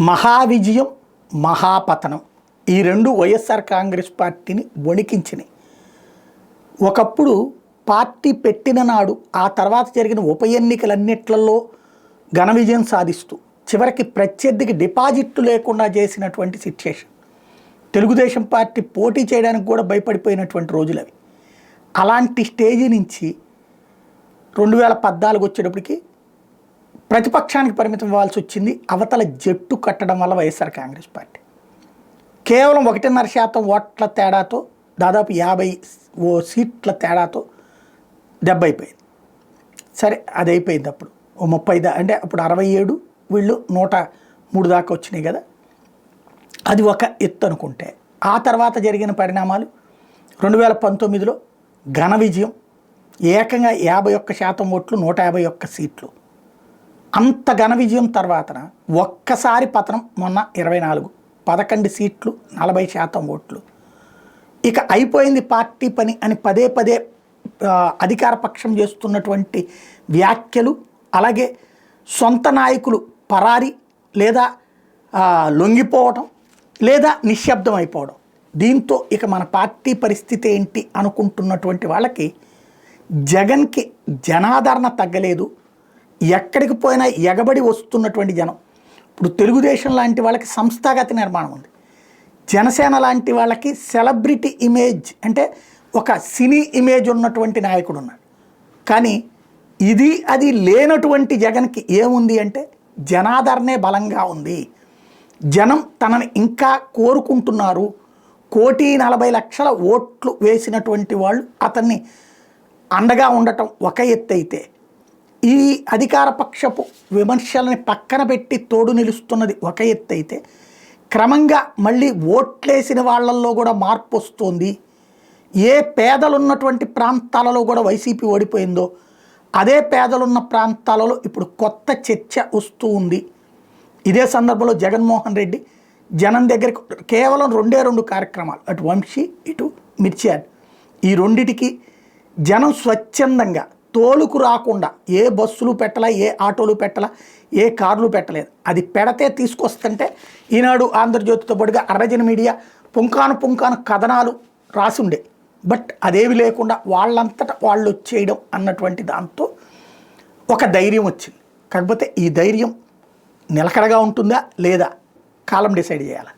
మహావిజయం, మహాపతనం ఈ రెండు వైఎస్ఆర్ కాంగ్రెస్ పార్టీని వణికించినాయి. ఒకప్పుడు పార్టీ పెట్టిన నాడు ఆ తర్వాత జరిగిన ఉప ఎన్నికలన్నిట్లలో ఘన విజయం సాధిస్తూ చివరికి ప్రత్యర్థికి డిపాజిట్లు లేకుండా చేసినటువంటి సిచ్యుయేషన్. తెలుగుదేశం పార్టీ పోటీ చేయడానికి కూడా భయపడిపోయినటువంటి రోజులు అవి. అలాంటి స్టేజీ నుంచి 2014 వచ్చేటప్పటికి ప్రతిపక్షానికి పరిమితం అవ్వాల్సి వచ్చింది. అవతల జట్టు కట్టడం వల్ల వైఎస్ఆర్ కాంగ్రెస్ పార్టీ కేవలం 1.5% ఓట్ల తేడాతో దాదాపు 50 సీట్ల తేడాతో దెబ్బ అయిపోయింది. సరే, అది అయిపోయింది. అప్పుడు 30 అంటే అప్పుడు 67, వీళ్ళు 103 దాకా వచ్చినాయి కదా. అది ఒక ఎత్తు అనుకుంటే, ఆ తర్వాత జరిగిన పరిణామాలు 2019లో ఘన విజయం, ఏకంగా 51% ఓట్లు, 151 సీట్లు. అంత ఘన విజయం తర్వాతన ఒక్కసారి పతనం మొన్న 24, 11 సీట్లు, 40% ఓట్లు. ఇక అయిపోయింది పార్టీ పని అని పదే పదే అధికార పక్షం చేస్తున్నటువంటి వ్యాఖ్యలు, అలాగే సొంత నాయకులు పరారి లేదా లొంగిపోవడం లేదా నిశ్శబ్దం అయిపోవడం. దీంతో ఇక మన పార్టీ పరిస్థితి ఏంటి అనుకుంటున్నటువంటి వాళ్ళకి జగన్కి జనాదరణ తగ్గలేదు. ఎక్కడికి పోయినా ఎగబడి వస్తున్నటువంటి జనం. ఇప్పుడు తెలుగుదేశం లాంటి వాళ్ళకి సంస్థాగత నిర్మాణం ఉంది. జనసేన లాంటి వాళ్ళకి సెలబ్రిటీ ఇమేజ్, అంటే ఒక సినీ ఇమేజ్ ఉన్నటువంటి నాయకుడు ఉన్నాడు. కానీ అది లేనటువంటి జగన్కి ఏముంది అంటే జనాదరణే బలంగా ఉంది. జనం తనని ఇంకా కోరుకుంటున్నారు. 1,40,00,000 ఓట్లు వేసినటువంటి వాళ్ళు అతన్ని అండగా ఉండటం ఒక ఎత్తు అయితే, ఈ అధికార పక్షపు విమర్శలని పక్కన పెట్టి తోడు నిలుస్తున్నది ఒక ఎత్తు అయితే, క్రమంగా మళ్ళీ ఓట్లేసిన వాళ్ళల్లో కూడా మార్పు వస్తుంది. ఏ పేదలున్నటువంటి ప్రాంతాలలో కూడా వైసీపీ ఓడిపోయిందో అదే పేదలున్న ప్రాంతాలలో ఇప్పుడు కొత్త చర్చ వస్తూ ఉంది. ఇదే సందర్భంలో జగన్మోహన్ రెడ్డి జనం దగ్గరికి కేవలం 2 కార్యక్రమాలు, అటు వంశీ ఇటు మిర్చి యాడ్, ఈ రెండిటికి జనం స్వచ్ఛందంగా తోలుకు రాకుండా ఏ బస్సులు పెట్టలా, ఏ ఆటోలు పెట్టలా, ఏ కార్లు పెట్టలేదు. అది పెడితే తీసుకొస్తుంటే ఈనాడు ఆంధ్రజ్యోతితో పాటుగా అర్రజన మీడియా పుంకాను కథనాలు రాసుండే. బట్ అదేవి లేకుండా వాళ్ళంతటా వాళ్ళు వచ్చేయడం అన్నటువంటి దాంతో ఒక ధైర్యం వచ్చింది. కాకపోతే ఈ ధైర్యం నిలకడగా ఉంటుందా లేదా కాలం డిసైడ్ చేయాలి.